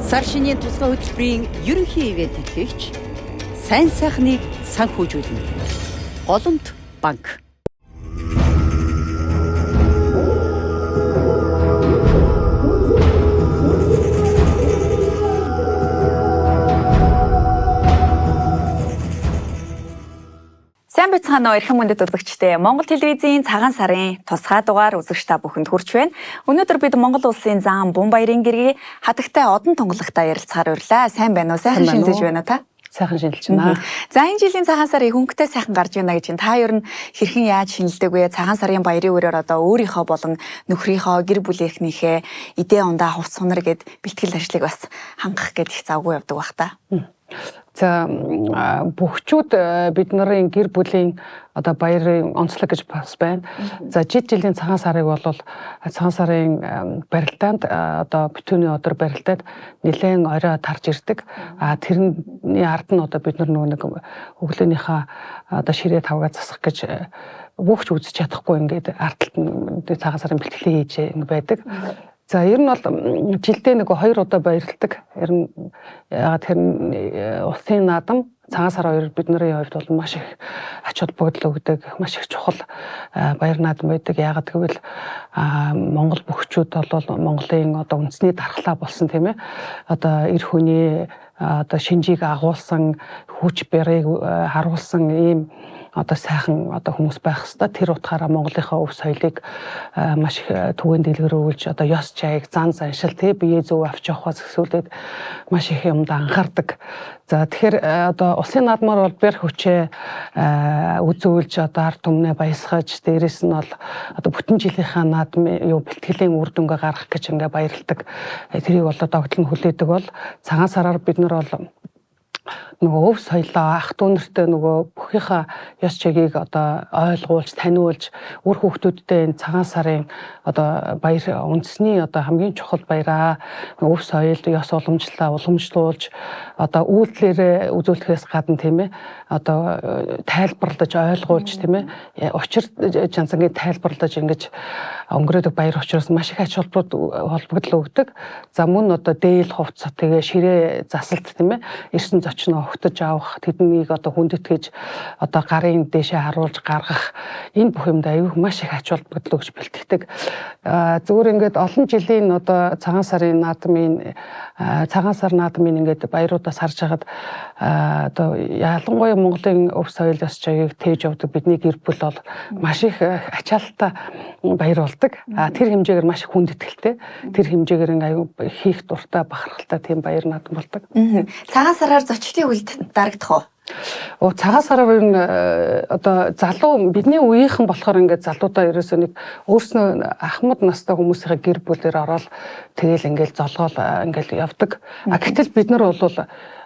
Сар шинийн тусгай хөтөлбөрийн ерөнхий ивент төлөвч сайн сайхныг санхүүжүүлнэ. Голомт банк. Сайн байцгаана уу эрхэм мөндөд үзэгчдээ. Монгол телевизийн цагаан сарын тусгай дугаар үзэгч та бүхэнд хүрч байна. Өнөөдөр бид Монгол улсын зам Бун баярын гэргийн хатагтай одон тонгологтой ярилцахаар урьлаа. Сайн байна уу? Сайхан шинэлж байна уу та? Сайхан шинэлж байна. За энэ жилийн цагаан сарын хөнгөтэй сайхан гарч байна гэж та ер нь хэрхэн яаж шинэлдэг вэ? Цагаан сарын баярын үрээр одоо өөрийнхөө болон нөхрийнхөө гэр бүлийнхнийхээ эдээ ундаа хувц сунар гэд бэлтгэл ажлыг бас хангах гэдэг их завгүй явдаг бах та. За бүгчүүд бид нарын гэр бүлийн одоо баярын онцлог гэж бас байна. За жид жилийн цагаан сарыг бол цагаан сарын барилдаанд одоо битүүний өдөр барилдаад нэлээд орой тарж ирдэг. Тэрний ард нь одоо бид нар нэг өглөөнийхөө одоо ширээ тавгаа засах гэж бүгч үзэж чадахгүй ингээд ардталт нь цагаан сарын бэлтгэлээ хийж байдаг. За ер нь бол жилдээ нэг 2 удаа баярладаг. Ер нь ягаад тэр улсын наадам цагаан сар хоёр бидний хувьд бол маш их ач холбогдол өгдөг, маш их чухал баяр наадам байдаг. Ягаад гэвэл Монгол бүгчүүд бол Монголын одоо үндэсний дархлаа болсон тийм ээ. Одоо эр хүний одоо шинжийг агуулсан, хүч барыг харуулсан ийм одоо сайхан одоо хүмүүс байх хэвээр тэр утгаараа Монголынхаа өв соёлыг маш их түгээн дэлгэрүүлж одоо ёс жайг зан заншил тий бие зөв авч явахаас эхлүүлээд маш их юмд анхаардаг. За тэгэхээр одоо улсын наадмаар бол бэр хүчээ үзүүлж одоо ард түмнээ баясгаж дээрэс нь бол одоо бүтэн жилийнхаа наадмын бэлтгэлийн үр дүнгээ гаргах гэж ингээ баярладаг. Тэрийг бол догтлон хүлээдэг бол цагаан сараар бид нар бол нөгөө өв соёлоо ах дүү нартай нөгөө бүхийнхаа ёс чигийг одоо ойлгуулж таниулж үр хүүхдүүдтэй энэ цагаан сарын одоо баяр үндэсний одоо хамгийн чухал баяраа өв соёлд ёс уламжлалаа уламжлуулж одоо үйлдэлээр үзүүлэхээс гадна тийм ээ одоо тайлбарлаж ойлгуулж тийм ээ учир жанцангийн тайлбарлаж ингэж өнгөрөөдөг баяр учраас маш их ач холбогдол өгдөг. За мөн одоо дээл хувцас тэгээ ширээ засалт тийм ээ эрсэн зочноо огтож авах тэднийг одоо хүндэтгэж одоо гарын дээшээ харуулж гаргах энэ бүх юмд аюу маш их ач холбогдол өгч бэлтгэдэг. Зүгээр ингээд олон жилийн одоо цагаан сар наадмын ингээд баяруудаас харж хагаад одоо ялангуяа Монголын өв соёл ёс жайг тээж явдаг бидний гэр бүл бол маш их ачаалттай баяр болдог. Тэр хэмжээгээр маш их хүндэтгэлтэй. Тэр хэмжээгээр ингээд аюу хийх дуртай бахархалтай тийм баяр наадам болдог. Цагаан сараар зочлын үлд дарагдах уу? Цагаан сараар ер нь одоо залуу бидний үеийнхэн болохоор ингээд залуудаа ерөөсөө нэг өөрснөө ахмад настай хүмүүсийн гэр бүлээр ороод тэгэл ингээд золгоол ингээд явдаг. Гэтэл бид нар бол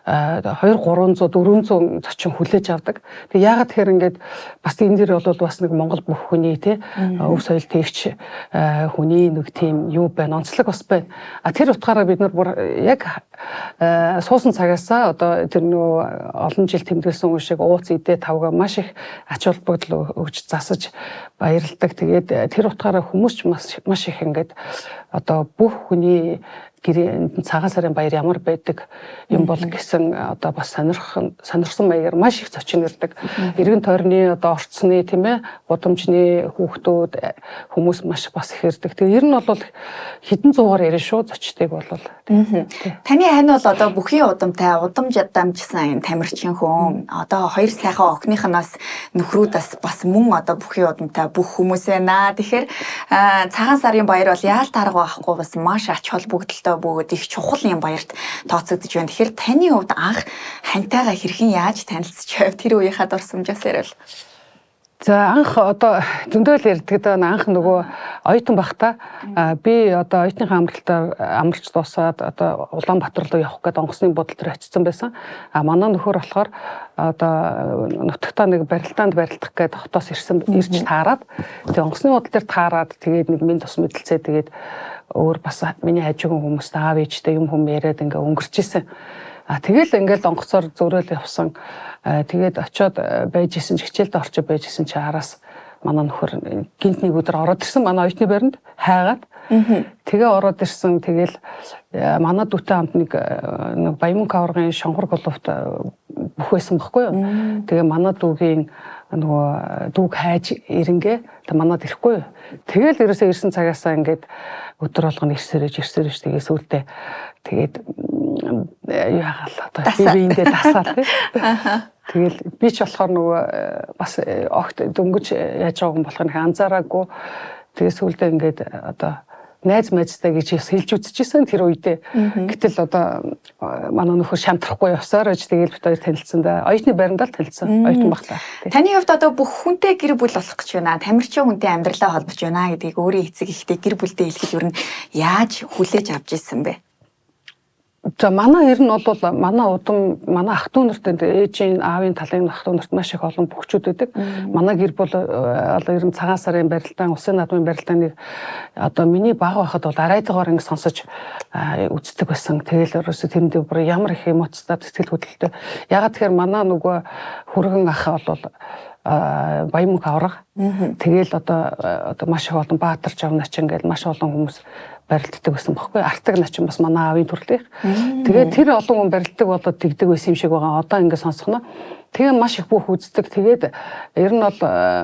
200-300 400 зочин хүлээж авдаг. Тэг яагаад тэгэхээр ингээд бас энэ дэр бол бас нэг Монгол бүх хүний тий өв соёл тээгч хүний нэг тийм юу байна, онцлог бас байна. Тэр утгаараа бид нар бүр яг суусан цагаасаа одоо тэр нөө олон жил тэмдэглэсэн шиг ууц идэ тавга маш их ач холбогдол өгч засаж баярладаг. Тэгээд тэр утгаараа хүмүүс ч маш их ингээд одоо бүх хүний гэрээ цагаан сарын баяр ямар байдаг юм бол гэсэн одоо бас сонирхсон маягаар маш их зочин ирдэг. Иргэн тойрны одоо орцны тийм ээ гудамжны хүүхдүүд хүмүүс маш бас их ирдэг. Тэгээ ер нь бол хэдэн зуугаар ирнэ шүү зочдыг бол. Таны хань бол одоо бүхий удамтай удамж дамжсан тамирчин хүн одоо хоёр сайхан охиныхоноос нөхрүүдээс бас мөн одоо бүхий удамтай бүх хүмүүс байна. Тэгэхээр цагаан сарын баяр бол яалт арга байхгүй бас маш ач холбогдолтой бөгөөд их чухал юм баярт тооцогдож байна. Тэгэхээр таны хувьд анх хантайгаа хэрхэн яаж танилцж байв? Тэр үеийнхаа дурсамжаас ярил. За анх одоо зөндөл ярьдаг анх нөгөө оюутан байхдаа би одоо оюутныхаа амралт дуусаад одоо Улаанбаатар руу явах гээд онгоцны буудлын дээр очсон байсан. Манай нөхөр болохоор одоо нутагтаа нэг барилдаанд барилдах гээд хотоос ирж таарад. Тэгээ онгоцны буудлын дээр таарад тэгээд нэг минь тус мэдлцээ тэгээд өөр бас миний хажуугийн хүмүүст аав ээжтэй юм яриад ингээ өнгөрч исэн. Тэгэл ингээл онгоцоор зөөрөөл явсан. Тэгээд очиод байж исэн хичээлд орчод байж исэн чи араас манай нөхөр гинт нэг өдөр ороод ирсэн манай оюутны байранд хайгаад. Тэгээ ороод ирсэн. Тэгэл манай дүүтэй хамт нэг Баянмөнх аваргын шонгор головт бүх байсан байхгүй юу. Тэгээ манай дүүгийн нөгөө дүүг хайж ирэнгээ манад ирэхгүй юу. Тэгэл ерөөсөө ирсэн цагаасаа ингээд өдөр болгоно ирсэрэж тэгээ сүултээ тэгээд яагаал одоо биеиндээ дасаал тий. Тэгэл би ч болохоор нөгөө бас огт дөнгөж яаж байгааг нь болох нэг анзаараагүй. Тэгээ сүултээ ингээд одоо найз майзтай гэж хэлж үзчихсэн тэр үедээ. Гэтэл одоо манай нөхөр шамтрахгүй явсаар аж тэгээд бид хоёр танилцсан да. Оюутны байранд л танилцсан. Оюутан багтаа. Таны хувьд одоо бүх хүнтэй гэр бүл болох гэж байна. Тамирчин хүнтэй амьдралаа холбож байна гэдгийг өөрийн эцэг ихтэй гэр бүлдээ хэлэхэд юу н яаж хүлээж авч ирсэн бэ? За манай ер нь бол манай удам манай ах トゥ нарт ээжийн аавын талын ах トゥ нарт маш их олон бөхчүүд байдаг. Манай гэр бол ер нь цагаан сарын барилдаан, усын наадмын барилдааныг одоо миний баг байхад бол арайдгаар ингэ сонсож үздэг байсан. Тэгэл ерөөсө тэрэндээ бүр ямар их эмоцтой сэтгэл хөдлөлтөй. Ягаад тэгэхээр манай нөгөө хүргэн ах бол Баянмөнх авраг. Тэгэл одоо маш их олон Баатар Жавнач ингээл маш олон хүмүүс барилддаг байсан бохоггүй. Артаг начин бас манай аавын төрлийнх. Тэгээд тэр олон хүн барилддаг болоод тэгдэг байсан юм шиг байгаа. Одоо ингэ сонсохно. Тэгээ маш их бүх үздэг. Тэгээд ер нь бол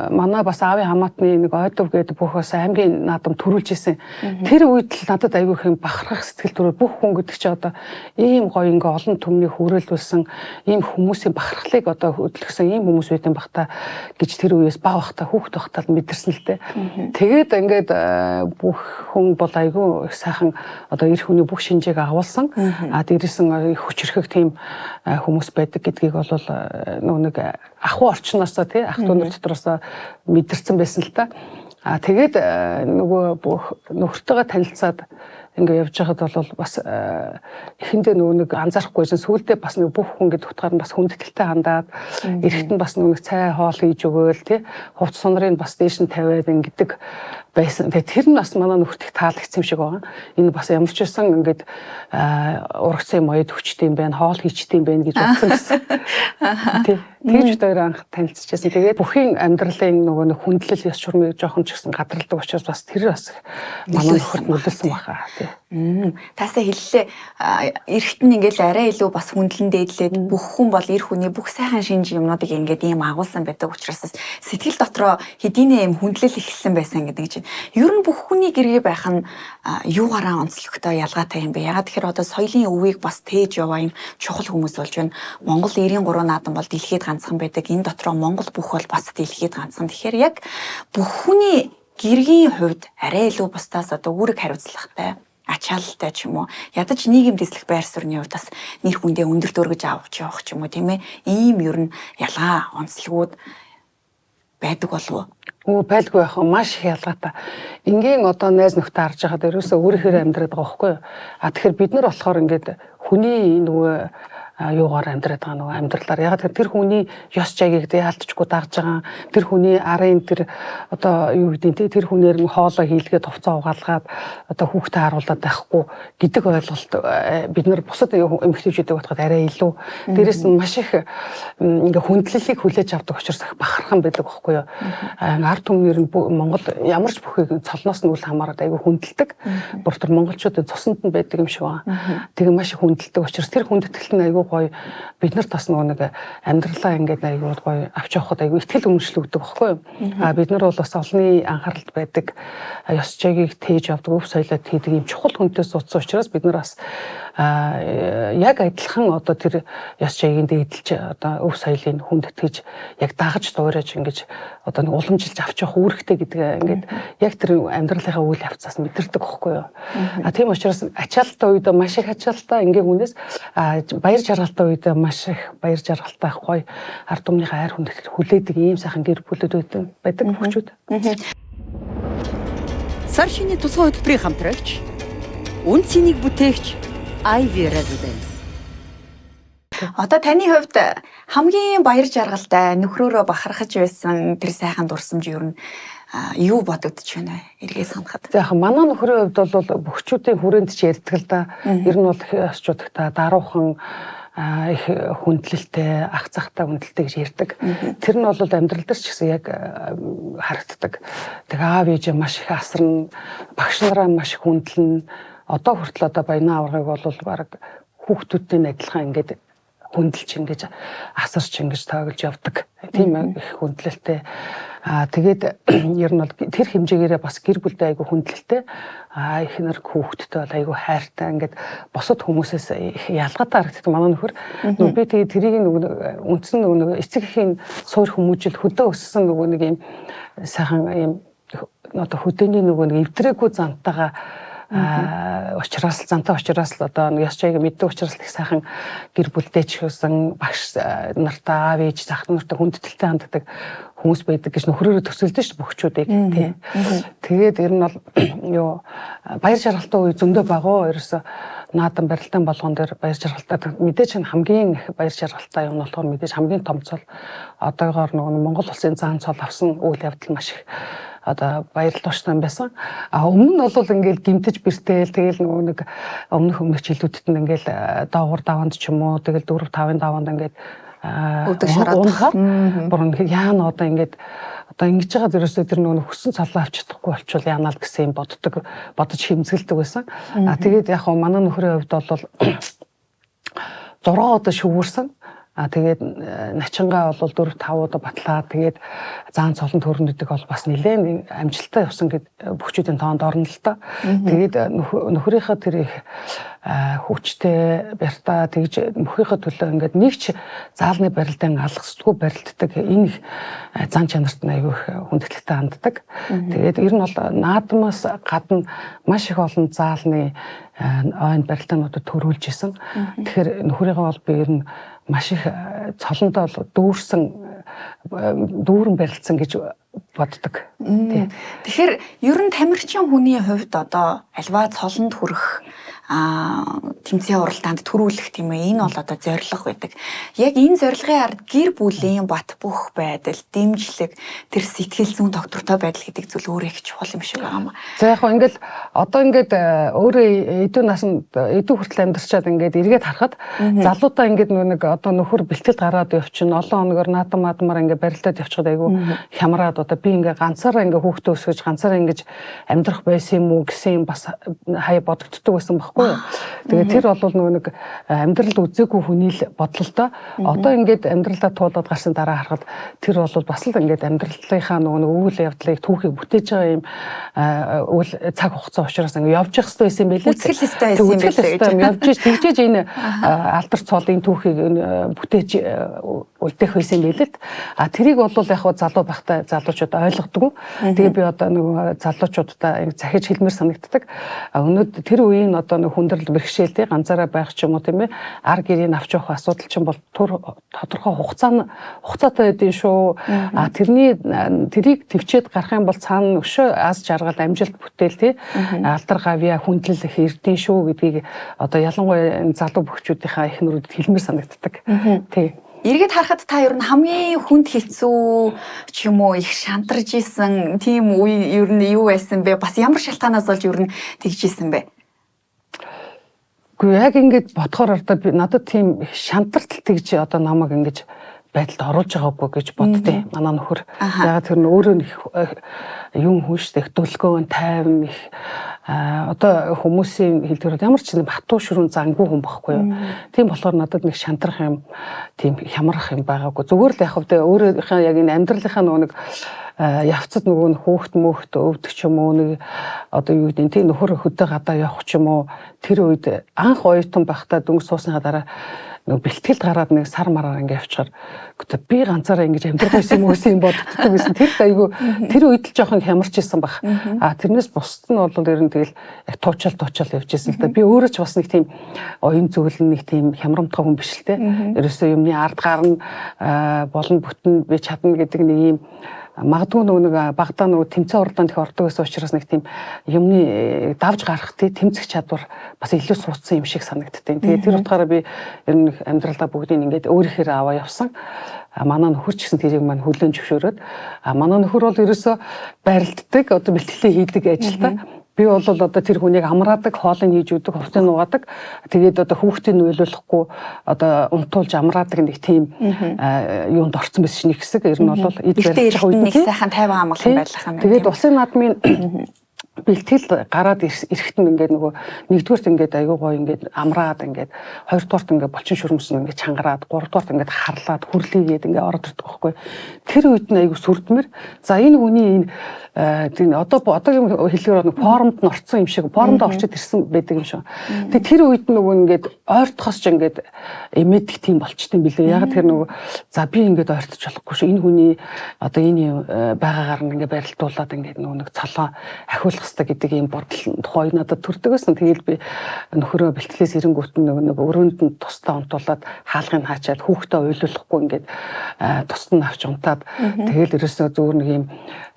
манай бас аавын хамаатны нэг ойдов гэдэг бүх бас аймгийн наадам төрүүлж исэн. Тэр үед л надад аягүй их бахархах сэтгэл төрөө бүх хүн гэдэг чи одоо ийм гоё ингээ олон түмний хүрээлүүлсэн ийм хүмүүсийн бахархлыг одоо хөдөлгсөн ийм хүмүүс байдсан бахта гэж тэр үеэс баг бахта хүүхд бахтаа мэдэрсэн л дээ. Тэгээд ингээд бүх хүн бол аягүй их сайхан одоо эр хүний бүх шинжээг агуулсан. Дээрсэн их хүчрхэг тийм хүмүүс байдаг гэдгийг бол нэг ахуй орчноосоо тий ах トゥ нар дотроос мэдэрсэн байсан л та. Тэгээд нөгөө бүх нөхөртөөгөө танилцаад ингээ явж байхад бол бас эхэндээ нөгөө нэг анзаарахгүйсэн сүүлдээ бас нэг бүх хүн гэдэг утгаар нь бас хүндэтгэлтэй хандаад эрэхт нь бас нөгөө цай хоол хийж өгөөл тий хувц сунрыг бас дээш нь тавиад ингэдэг байсан. Тэгээд тэр нь бас манай нөхөрт их таалагдсан юм шиг байгаа. Энэ бас ямар ч байсан ингээд урагцын моёд хүчтэй юм байна, хоол хийчтэй юм байна гэж бодсон гэсэн. Тий. Тэгж хоёр анх танилцчихсан. Тэгээд бүхийн амьдралын нөгөө нэг хүндлэл ёс журмыг жоохон ч гэсэн гадралдаг учраас бас тэр бас манай нөхөрт нөлөөлсөн баха. Тий. Таасаа хэллээ. Эрэхт нь ингээл арай илүү бас хүндлэн дээдлээд бүх хүн бол эр хүний бүх сайхан шинж юмнуудыг ингээд ийм агуулсан байдаг учраас сэтгэл дотроо хэдийнэ ийм хүндлэл ихсэн байсан гэдэг чинь. Ер нь бүх хүний гэрээ байх нь юугаараа онцлогтой ялгаатай юм бэ? Ягаад тэгэхээр одоо соёлын өвийг бас тээж яваа юм чухал хүмүүс болж байна. Монгол 93 наадам бол дэлхийд ганцхан байдаг. Энэ дотроо Монгол бүх бол бас дэлхийд ганцхан. Тэгэхээр яг бүх хүний гэргийн хувьд арай илүү бусдаас одоо үүрэг хариуцлагатай ачаалалтай ч юм уу ядаж нийгэм дэслэх байр суурьны хувьд бас нэр хүндээ өндөр дөргөж авч явах ч юм уу тийм ээ ийм ер нь ялгаа онцлогуд байдаг болов уу? Байлгүй байх маш их ялгаатай. Ингийн одоо найз нөхдөд харж байхад ерөөсөө өөрөөр амьдраад байгаа байхгүй юу? Тэгэхээр бид нар болохоор ингээд хүний нөгөө юугаар амьдраад байгаа нөгөө амьдралаар ягаад тэр хүний ёс жайгийг яалтчгүй дагж байгаа тэр хүний арын тэр одоо юу гэдэг тэр хүнээр нь хоолоо хийлгээд хувцас угаалгаад одоо хүүхдээ харуулад байхгүй гэдэг ойлголт бид нар бусад эмэгтэйчүүдийг бодоход арай илүү дээрэс нь маш их ингээ хүндлэлийг хүлээж авдаг учраас их бахархан байдаг байхгүй юу ард түмнэр нь Монгол ямар ч бүхийг цолноос нь үл хамааран айгүй хүндэлдэг бүр тэр монголчуудын цуснд нь байдаг юм шиг байна тэгээ маш их хүндэлдэг учраас тэр хүндэтгэлт нь айгүй гоё бид нарт бас нэг амьдралаа ингээд айгүй гоё авч явахад айгүй ихтгэл үнэмшлэгддэг байхгүй юу бид нар бол бас олонний анхааралд байдаг ёс жайгийг тээж авдаг өв соёлоо тийдэг юм чухал хүнтэй суудсан учраас бид нар бас яг адилхан одоо тэр ёс жайгийн дээдэлж одоо өв соёлын хүндэтгэж яг дагаж дуурайж ингэж одоо нэг уламжилж авч явах үүрэгтэй гэдэг ингээд яг тэр амьдралынхаа үйл явцаас мэдэрдэг байхгүй юу тийм учраас ачаалттай үед маш их ачаалттай ингээ хүнээс баяр жаргалтай үед маш их баяр жаргалтай гоё ард түмнийхээ хайр хүндэтгэл хүлээдэг ийм сайхан гэр бүлүүд байдаг хөгчүүд. Сар шинийн тусгай хөтөлбөрийн хамтрагч үн цэнийг бүтээгч Ivy Residence. Одоо таны хувьд хамгийн баяр жаргалтай нөхрөөрөө бахархаж байсан тэр сайхан дурсамж юу юу бодогдож байна эргээс хандхад. За яг манай нөхрийн хувьд бол бөхчүүдийн хүрээнд ч ярьдаг л да. Ер нь бол осчуудагта даруухан их хүндлэлтэй, ах захтай хүндлэлтэй гэж ярьдаг. Тэр нь бол амьдрал дээр ч гэсэн яг харагддаг. Тэг аав ээж маш их асарна, багш нараа маш их хүндлэн. Одоо хүртэл одоо баянаа аврагыг бол баг хүүхдүүдийн адилхан ингээд хүндэлж ингэж асарч ингэж тааглаж явдаг. Тийм их хүндлэлтэй. Тэгээд ер нь бол тэр хэмжээгээрээ бас гэр бүлдээ айгүй хүндлэлтэй. Эхнэр хүүхдтэй бол айгүй хайртай ингээд босод хүмүүсээс их ялгаатай харагддаг. Манай нөхөр би тэгээд тэрийг үндсэн нөгөө эцэг эхийн суур хүмүүжил хөдөө өссөн нөгөө нэг юм сайхан юм одоо хөдөөний нөгөө нэг эвдрээгүй зантайгаа учраас зантай учраас л одоо нэг яс чайг мэддэг учраас их сайхан гэр бүлтэй ч гэсэн багш нартай аав ээж зах нартай хүндэтэлтэй ханддаг хүмүүс байдаг гэж нөхрөөрөө төсөөлдөг шүү бөхчүүдийг тийм. Тэгээд ер нь бол юу баяр жаргалтай үе зөндөө багуу ерөөсө наадан барилдаан болгон дээр баяр жаргалтай мэдээж хамгийн их баяр жаргалтай юм болохоор мэдээж хамгийн том цол одоогоор нөгөө Монгол улсын заан цол авсан үйл явдал маш их одоо баярлал тууштай байсан. Өмнө нь бол ингээл гимтэж бэртэл тэгэл нөгөө нэг өмнөх жилүүдэд нь ингээл доогуур даванд ч юм уу тэгэл 4-5-ын даванд ингээд өдөг шараад бүр нэг яана одоо ингэж байгаа дөрөөсөө тэр нөгөө хөссөн цалаа авч чадахгүй болчвол яана л гэсэн юм бодож хэмзгэлдэг байсан. Тэгээд яг хоо манай нөхрийн хувьд бол 6 удаа шүүгэрсэн. Тэгээд начингаа бол 4-5 удаа батлаа. Тэгээд заан цолон төрөндөг бол бас нэлээд амжилттай явсан гэд бөхчүүдийн тоонд орно л та. Тэгээд нөхрийнхөө тэр их хүчтэй бяртаа тэгж мөхийнхөө төлөө ингээд нэг ч заалны барилдаан алгасдаггүй барилддаг энэ их зан чанарт нь аягүй хүндэтгэлтэй ханддаг. Тэгээд ер нь бол наадмаас гадна маш их олон заалны ойн барилдаануудад төрүүлж исэн. Тэгэхээр нөхрийнхөө бол би ер нь маш их цолондоо дүүрэн барилцсан гэж боддог. Тэгэхээр ер нь тамирчин хүний хувьд одоо альва цолонд хүрэх тэмцээн уралдаанд төрүүлэх тийм ээ энэ бол одоо зорилго байдаг. Яг энэ зорилгын ард гэр бүлийн бат бөх байдал, дэмжлэг, тэр сэтгэл зүйн доктортой байдал гэдэг зүйл өөрөө их чухал юм шиг байгаа юм. За яг хөө ингээд одоо ингээд өөрөө эдүү насанд эдүү хүртэл амьдарчаад ингээд эргээд харахад залуудаа ингээд нэг одоо нөхөр бэлтгэл гараад явчихна. Олон хоногор наадмаар ингээд барилдаад явчихад айгүй хямраад одоо би ингээд ганцаараа ингээд хүүхдээ өсгөж ганцаараа ингээд амьдрах байсан юм уу гэсэн юм бас хаяа бодогддог байсан баг. Тэгээд тэр бол нөгөө нэг амьдрал үзээгүй хүний л бодлолтой. Одоо ингээд амьдралдаа туулаад гарсан дараа харахад тэр бол бас л ингээд амьдралынхаа нөгөө үйл явдлыг түүхийг бүтээж байгаа юм үйл цаг хугацаа учраас ингээд явж явах хэрэгтэй байсан юм билээ. Үзэл хэвээр байсан юм билээ. Явж тэгжээж энэ алдар цолын түүхийг бүтээж үлдээх байсан юм билээ. Тэрийг бол яг хуу залуу байхдаа залуучууд ойлгодгүй. Тэгээ би одоо нөгөө залуучуудаа захиж хэлмээр санагддаг. Өнөөдөр тэр үеийн одоо хүндрэл бэрхшээлтэй ганцаараа байх ч юм уу тийм ээ ар гэрийг авч явах асуудал чинь бол тодорхой хугацаатай байдгийн шүү. Тэрийг төвчээд гарах юм бол цаана өшөө аз жаргал амжилт бүтээл тий алдар гавья хүндлэл их эрдэн шүү гэдгийг одоо ялангуяа залуу бөхчүүдийнхаа эхнэрүүд хэлмээр санагддаг. Тий. Эргээд харахад та ер нь хамгийн хүнд хэцүү ч юм уу их шантарж исэн тийм үе ер нь юу байсан бэ? Бас ямар шалтгаанаас болж ер нь тэгж исэн бэ? Гэхдээ яг ингэж бодохоор одоо би надад тийм шантартал тэгж одоо намайг ингэж байдалд оруулж байгаагүй гэж боддیں۔ Манай нөхөр. Ягаад тэр нь өөрөө юм хүнштэй их дөлгөөн тайван их одоо хүмүүсийн хэлдгээр ямар ч нэг хатуу ширүүн зангүй хүн байхгүй юу. Тийм болохоор надад нэг шантрах юм, тийм хямрах юм байгаагүй. Зүгээр л яг хөвдөө өөрийнхөө яг энэ амьдралынхаа нэг явцад нөгөө хөөхт мөхт өвдөг ч юм уу нэг одоо юу гэдэг тийм нөхөр хөдөө гадаа явах ч юм уу тэр үед анх оюутан байхдаа дөнгөж суусныхаа дараа нэг бэлтгэл гараад нэг сар мараар ингэ явчихаар би ганцаараа ингэж амьдрах байсан юм уу боддог байсан. Тэр айгүй тэр үед л жоохон хямарч исэн баг. Тэрнээс бусд нь бол ер нь тэгэл яг туучаал явж исэн л да. Би өөрөө ч бас нэг тийм оюун зөвлөн нэг тийм хямрамтгай хүн биш л те. Ерөөсөө юмны ард гарна болон бүтэн би чадна гэдэг нэг юм магадгүй нэг багтаа нэг тэмцээн уралдаанд их ордог гэсэн учраас нэг тийм юмны давж гарах тэмцэх чадвар бас илүү суудсан юм шиг санагдтыг. Тэгээд тэр утгаараа би ер нь амьдралдаа бүгдийг ингээд өөрийнхөө аваа явсан. Манай нөхөр ч гэсэн тэрийг маань хүлээн зөвшөөрөөд манай нөхөр бол ерөөсөө барилддаг одоо бэлтгэлээ хийдэг ажилдаа. Би бол одоо тэр хүнийг амраадаг, хоолыг хийж өгдөг, хувцас нугаадаг. Тэгээд одоо хүүхдийг нөлөөлөхгүй одоо унтуулж амраадаг нэг тийм юунд орсон байсан нэг хэсэг. Ер нь бол эд барьж байгаа үед нэг сайхан 50 амгалан байлгах юм. Тэгээд улсын наадмын бэлтгэл гараад ирэхэд нь ингээд нөгөө нэгдүгээрт ингээд аягүй гоё ингээд амраад ингээд хоёрдугаарт ингээд булчин шүрмсэн ингээд чангараад гуравдугаарт ингээд харлаад хүрлийгээд ингээд ороод ирдэг байхгүй. Тэр үед нь аягүй сүрдмэр. За энэ хүний энэ одоогийн хэлээр форумд нь орцсон юм шиг форумд орчод ирсэн байдаг юм шиг. Тэгээ тэр үед нөгөө ингээд ойртохоос ч ингээд эмээдэг тийм болчтой юм билээ. Яг тэр нөгөө за би ингээд ойртож болохгүй шүү. Энэ хүний одоо энэ байгаагаар нь ингээд барилдуулаад ингээд нөгөө нэг цолоо ахиулах хэрэгтэй гэдэг ийм бодол тухай надад төрдөг байсан. Тэгэл би нөхөрөө бэлтгэлээс ирэнгүүт нэг өрөөнд нь тусдаа унтуулад хаалгыг хаачаад хүүхдээ уйлуулахгүй ингээд тусад нь авч унтаад тэгэл ерөөсөө зөвөр нэг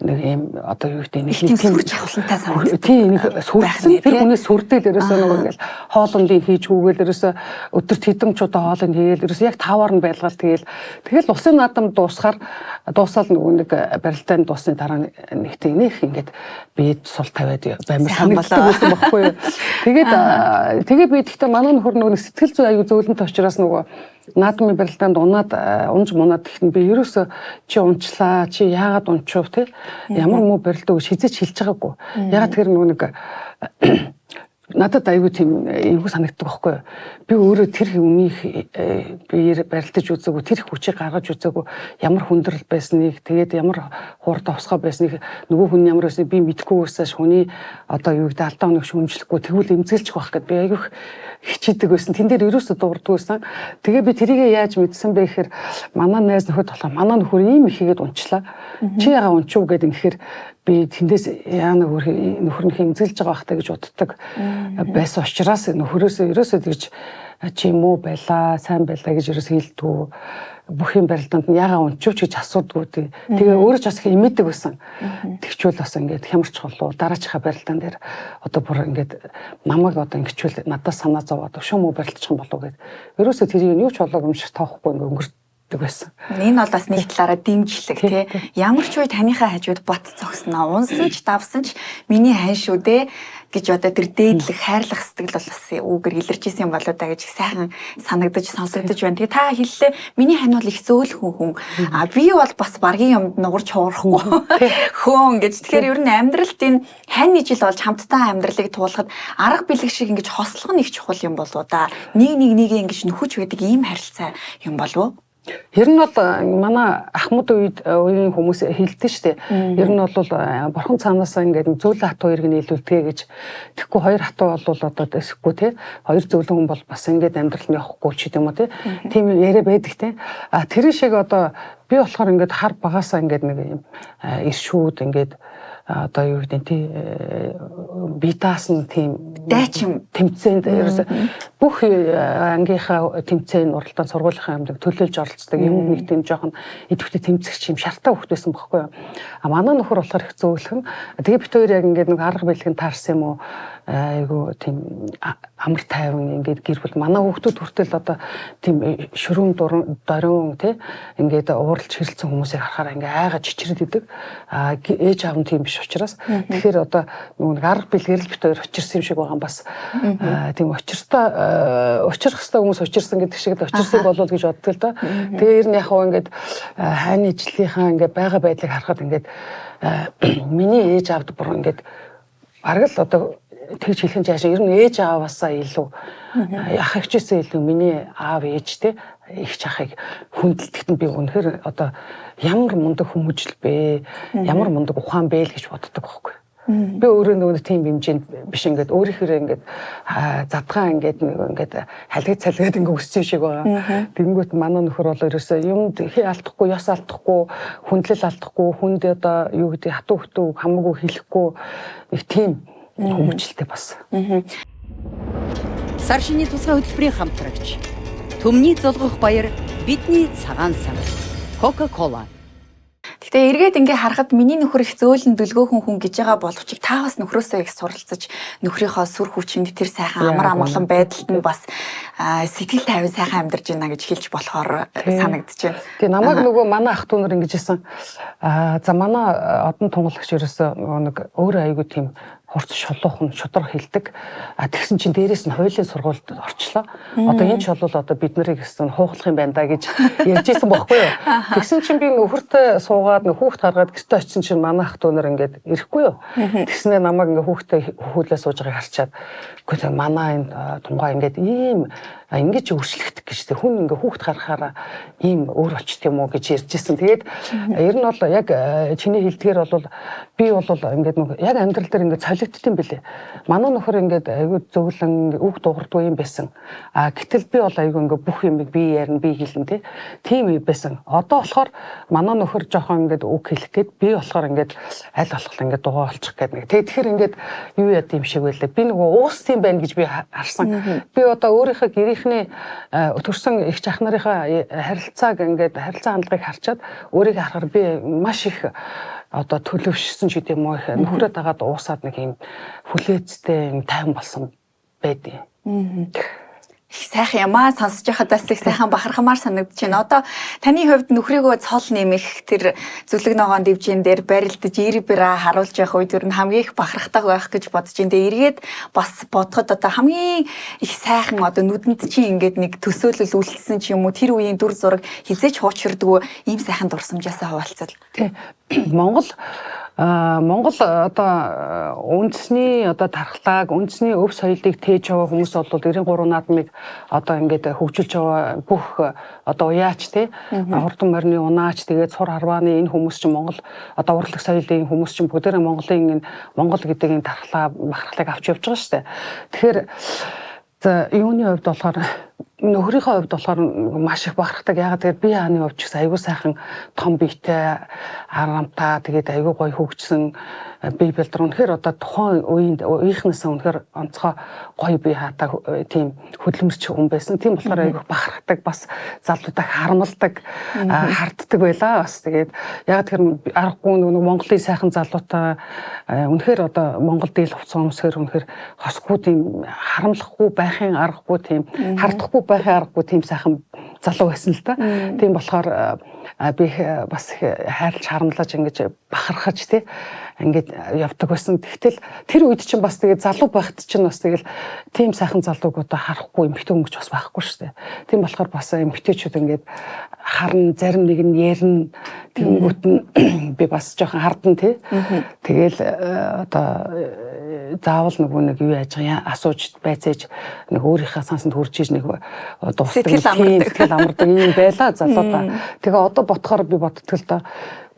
ийм одоо юу гэдэг нэг тийм сүрч хавлантай санагдав. Тийм нэг сүрсэн тэр хүнээс сүрдэл ерөөсөө нэг ингээд хоолндын хийж хүүгээл ерөөсөө өдөрт хэдэн ч удаа хоолыг хийгээл ерөөсөө яг таваар нь байлгаал тэгэл улсын наадам дуусаад нөгөө нэг барилтайн дуусны дараа нэг тийм ингээд бид сул тавиад баймир санагддаг байсан байхгүй юу. Тэгээд би гэхдээ манай нөхөр нөгөө сэтгэл зүй аюу зөөлөнтэй учраас нөгөө наадмын барилдаанд унж мунаад гэхтэн би ерөөсөө чи унчлаа чи яагаад унчив те ямар муу барилдаа гэж хизээч хэлж байгаагүй. Яагаад тэр нөгөө нэг надад аюу тийм эвгүй санагддаг байхгүй юу. Би өөрөө тэр хүнийг би барилдаж үзээгүй, тэр хүчийг гаргаж үзээгүй, ямар хүндрэл байсныг, тэгээд ямар хурд товсгой байсныг нөгөө хүн ямар байсныг би мэдэхгүй байсааш хүний одоо юу гэдэг алдаа өнөг шүмжлэхгүй тэгвэл эмзэглэж байх гэд би аюу хичээдэг байсан. Тэн дээр ерөөсөө дуурдаг байсан. Тэгээ би тэрийгээ яаж мэдсэн бэ гэхээр манай найз нөхөд болохоор манай нөхөр ийм их хийгээд унчлаа. Чи ягаа унчив гэдэг ингэхээр би тэндээс яана нөхөрнөх эмзэглэж байгаа байхтай гэж боддог байсан учраас нөхөрөөсөө ерөөсөө тэгж чи юм уу байлаа, сайн байлаа гэж ерөөсөө хэлдэггүй. Бүх юм барилдаанд нь ягаа унчивч гэж асуудгүй. Тэгээ өөрөө ч бас их имэдэг байсан. Тэгчүүл бас ингээд хямарч холуу дараачихаа барилдаан дээр одоо бүр ингээд намайг одоо ингэчүүл надад санаа зовоод шүүмүү барилдчих юм болов гэд. Ерөөсөө тэрийг юу ч болоог юм шиг тоохгүй ингээд өнгөрдөг байсан. Энэ бол бас нэг талаараа дэмжлэг тий. Ямар ч үе таныхаа хажууд бат цогсноо. Унсан ч давсан ч миний хань шүү дээ гэж одоо тэр дээдлэх хайрлах сэтгэл бол бас үүгээр илэрч исэн юм болоо да гэж сайхан санагдаж сонсогдож байна. Тэгээ та хэллээ миний хань бол их зөөлхөн хүн. А би бол бас баргийн юмд нугарч хуурахгүй хөөн гэж. Тэгэхээр ер нь амьдралд энэ хань ижил болж хамтдаа амьдралыг туулахад арга бэлэг шиг ингэж хослох нь их чухал юм болоо да. Нэг ингэж нөхөж байдаг ийм харилцаа юм болов. Ер нь бол манай ахмад үеийн хүмүүс хэлдэг шүү дээ. Ер нь бол бурхан цаанаасаа ингээд зөөлөн хатуу иргэн нийлүүлдэгэ гэж. Тэгэхгүй хоёр хатуу бол одоо дэсэхгүй тий. Хоёр зөөлөн хүн бол бас ингээд амьдрал нь явахгүй ч гэдэм үү тий. Тийм яриа байдаг тий. А тэр шиг одоо би болохоор ингээд хар багасаа ингээд нэг юм иршүүд ингээд одоо юу гэдэг тий битаас нь тийм дайчин тэмцээнд ерөөсө бүх ангийнхаа тэмцээн уралдаан сургуулийнхаа юмдаг төлөөлж оролцдог юм нэг тийм жоохон идэвхтэй тэмцэгч юм шартаа хөвгт байсан бохоггүй юу. А манай нөхөр болохоор их зөөлхөн. Тэгээ бит хоёр яг ингээд нэг арга бэлгэн таарсан юм уу айгу тийм амар тайван ингээд гэр бүл манай хүүхдүүд хүртэл одоо тийм шөрүүн дөрөн тий ингээд ууралж хэрэлцэн хүмүүсийг харахаар ингээд айгаа чичрэд идэг. А ээж аав нь тийм биш учраас тэгэхээр одоо нэг арга бэлгэрэл бит хоёр очирсан юм шиг байгаа юм бас тийм учрах хэвээр хүмүүс учирсан гэдэг шиг учирсан болов гэж боддог л доо. Тэгээ ер нь яг ингээд хайны ижлийнхаа ингээд байгаа байдлыг харахад ингээд миний ээж аавд бүр ингээд бараг л одоо тэгж хэлэх юм жаашаа ер нь ээж ааваасаа илүү ах эгчээсээ илүү миний аав ээжтэй их чахыг хүндэлдэхэд би үнэхээр одоо ямар мундаг хүмүүжил бэ ямар мундаг ухаан бэ л гэж боддог байхгүй. Би өөрөө нөгөө тийм хэмжээнд биш ингээд өөрийнхөө ингээд задгаан ингээд халиг цалгаад ингээд өссөн шиг байгаа. Тэнгүүт манай нөхөр бол ерөөсөө юм алдахгүй, ёс алдахгүй, хүндлэл алдахгүй, хүнд одоо юу гэдэг хатуу хөтөө хамаагүй хэлэхгүй их тийм хүмүүжлтэй бас. Сар шиний тусгай хөтөлбөрийн хамтрагч Төмний зулгах баяр бидний цагаан сан Coca-Cola. Гэтэ эргээд ингээ харахад миний нөхөр их зөөлөн дүлгөөхөн хүн гэж байгаа боловч та бас нөхрөөсөө их суралцаж нөхрийнхөө сүр хүчинд тэр сайхан амар амгалан байдалд нь бас сэтгэл тайван сайхан амьдарч байна гэж хэлж болохоор санагдаж байна. Тэгээ намайг нөгөө манай ах дүү нар ингэж хэлсэн. За манай одон тунгалагч ерөөсөө нэг өөрөө айгүй тийм хурц шулуухан шудраг хэлдэг. Тэгсэн чинь дээрээс нь хуулийн сургуульд орчлоо. Одоо энэ ч бол одоо бид нарыг гэсэн хуухлах юм байна да гэж ярьжсэн байхгүй юу. Тэгсэн чинь би нөхөртөө суугаад хүүхд гаргаад гэртээ очисон чинь манай ах дүү нар ингээд ирэхгүй юу. Тэгснээр намайг ингээд хүүхдээ хөхүүлээ сууж байгааг харчаад үгүй манай энэ тунгаа ингээд ийм ингэж өөрчлөгдөх гэж хүн ингээ хүүхд гарахаараа ийм өөр болчт юм уу гэж ярьжсэн. Тэгээд ер нь бол яг чиний хэлдгээр бол би бол ингээд нэг яг амьдрал дээр ингээд солигдсон бэлээ. Манай нөхөр ингээд айгүй зөвлөн үг дуурдгүй юм байсан. Гэтэл би бол айгүй ингээд бүх юмыг би ярина, би хэлнэ тийм юм байсан. Одоо болохоор манай нөхөр жоохон ингээд үг хэлэх гээд би болохоор ингээд аль болох ингээд дугаа олчих гээд нэг. Тэгэхээр ингээд юу яд юм шиг байлаа. Би нөгөө ууссан байна гэж би харсан. Би одоо өөрийнхөө гэрийнхний төрсэн их ах нарынхаа харилцааг ингээд харилцаа хандлагыг харчаад өөрийгөө харахаар би маш их одоо төлөвшсөн ч гэдэм үү нөхрөө дагаад уусаад нэг юм хүлээцтэй юм тайван болсон байдیں۔ Их сайхан ямаа сонсож байхадаас их сайхан бахархамаар санагдаж байна. Одоо таны хувьд нөхрийгөө цол нэмэх тэр зүлэг ногоон дивжин дээр барилдаж ир бира харуулж явах үед ер нь хамгийн их бахархдаг байх гэж бодож байна. Эргээд бас бодоход одоо хамгийн их сайхан одоо нүдэнд чинь ингээд нэг төсөөлөл үлдсэн ч юм уу тэр үеийн дүр зураг хизээч хуучирдгүй ийм сайхан дурсамжаасаа хуваалцал. Тий. Монгол одоо үндэсний одоо тархлааг, үндэсний өв соёлыг тээж байгаа хүмүүс бол 93 наадмыг одоо ингээд хөгжүүлж байгаа бүх одоо уяач тий хурдан морины унаач тэгээд сур харвааны энэ хүмүүс чинь Монгол одоо урлаг соёлын хүмүүс чинь бүгдээрээ Монголын энэ Монгол гэдэг энэ тархлаа бахархлыг авч явж байгаа шүү дээ. Тэгэхээр за юуны хувьд болохоор нөхрийнхөө хувьд болохоор маш их бахархдаг. Ягаад гэвэл би хааны хувьд ч гэсэн айгүй сайхан том биетэй харамтаа тэгээд айгүй гоё хөгжсөн бие бэлдэр. Үнэхээр одоо тухайн үеийнхнээс үнэхээр онцгой гоё бие хаатай тийм хөдөлмөрч хүн байсан. Тийм болохоор айгүй бахархдаг, бас залуудаа харамлдаг, харддаг байлаа. Бас тэгээд ягаад гэвэл аргагүй нэг Монголын сайхан залуутай үнэхээр одоо Монгол дийл хувцас өмсгөр үнэхээр хосгүй тийм харамлахгүй байхын аргагүй тийм хардахгүй байхын аргагүй тийм сайхан залуу байсан л да. Тийм болохоор би бас хайрлаж харамлаж ингэж бахархаж тий ингээд явдаг байсан. Тэгтэл тэр үед чинь бас тэгээд залуу байхад чинь бас тэгэл тийм сайхан залууг одоо харахгүй эмэгтэй хүн гэж бас байхгүй шүү дээ. Тийм болохоор бас эмэгтэйчүүд ингээд харна, зарим нэг нь ярина, тэнгүүт нь би бас жоохон хардан тий. Тэгэл одоо заавал нөгөө нэг юу яаж байгаа асууж байцээж нэг өөрийнхөө сансанд хурж иж нэг дуустал сэтгэл амардаг юм байла залуудаа. Тэгээ одоо ботхоор би боддог л да.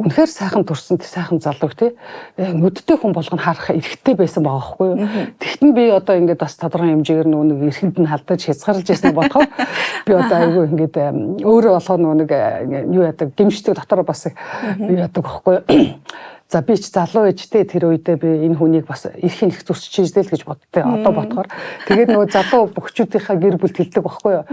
Үнэхээр сайхан турсан сайхан залууг тий нүдтэй хүн болгоно харах эрхтэй байсан байгаа байхгүй юу. Тэгтэн би одоо ингээд бас тодорхой хэмжээгээр нэг эрхэнд нь халдаж хязгаарлаж яснаа бодохоо би одоо айгүй ингээд өөрөө болохоо нэг юу яадаг гимшдэг дотор бас юу яадаг байхгүй юу. За би ч залуу ээжтэй тэр үедээ би энэ хүнийг бас эрхийн их зурсч ийждэл гэж боддтой. Одоо бодохоор тэгээд нөгөө залуу бөхчүүдийнхаа гэр бүлд хэлдэг байхгүй юу.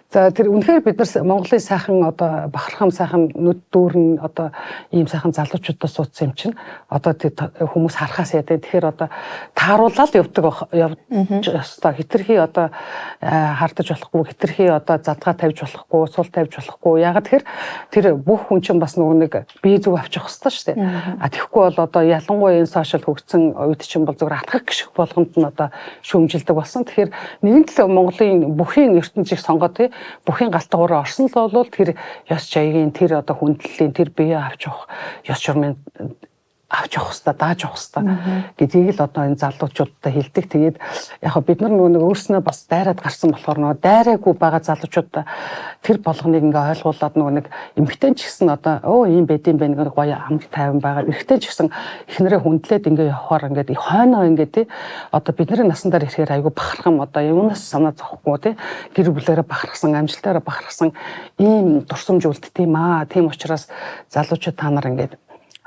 За тэр үнэхээр бид нар Монголын сайхан одоо бахархам сайхан нүд дүүрэн одоо ийм сайхан залуучуудаа суудсан юм чинь одоо тэр хүмүүс харахаас яа тэгэхээр одоо тааруулаад явдаг явж өстой хитрхи одоо хардаж болохгүй хитрхи одоо задгаа тавьж болохгүй сул тавьж болохгүй. Ягаад тэгэхээр тэр бүх хүн чинь бас нөгөө нэг бие зүг авчих хэвээр шүү дээ. Тэгэхгүй бол одоо ялангуяа энэ сошиал хөгжсөн үед чинь бол зүгээр атгах гişг болгонд нь одоо шүүмжилдэг болсон. Тэгэхээр нэгэн л Монголын бүхий ертөнцийг сонгоод тий бүхий галтгаараа орсон л бол тэр ёс жаягийн тэр одоо хүндлэлийн тэр бие авч явах ёс журмын авч явах хэвээр дааж явах хэвээр гэдгийг л одоо энэ залуучуудтай хэлдэг. Тэгээд яг бид нар нөгөө өөрснөө бас дайраад гарсан болохоор нөгөө дайраагүй байгаа залуучуудаа тэр болгоныг ингээ ойлгуулад нөгөө нэг эмгтэн ч гэсэн одоо ийм байд юм байна гэх гоё амт тайван байгаа. Эрэгтэй ч гэсэн эхнэрээ хүндлээд ингээ явахаар ингээ хойноо ингээ тий одоо бидний насандаар ирэхээр айгүй бахархам одоо юунаас санаа зовхгүй тий гэр бүлээрээ бахархсан амжилтаараа бахархсан ийм дурсамж үлддэг юм аа. Тийм учраас залуучууд та нар ингээ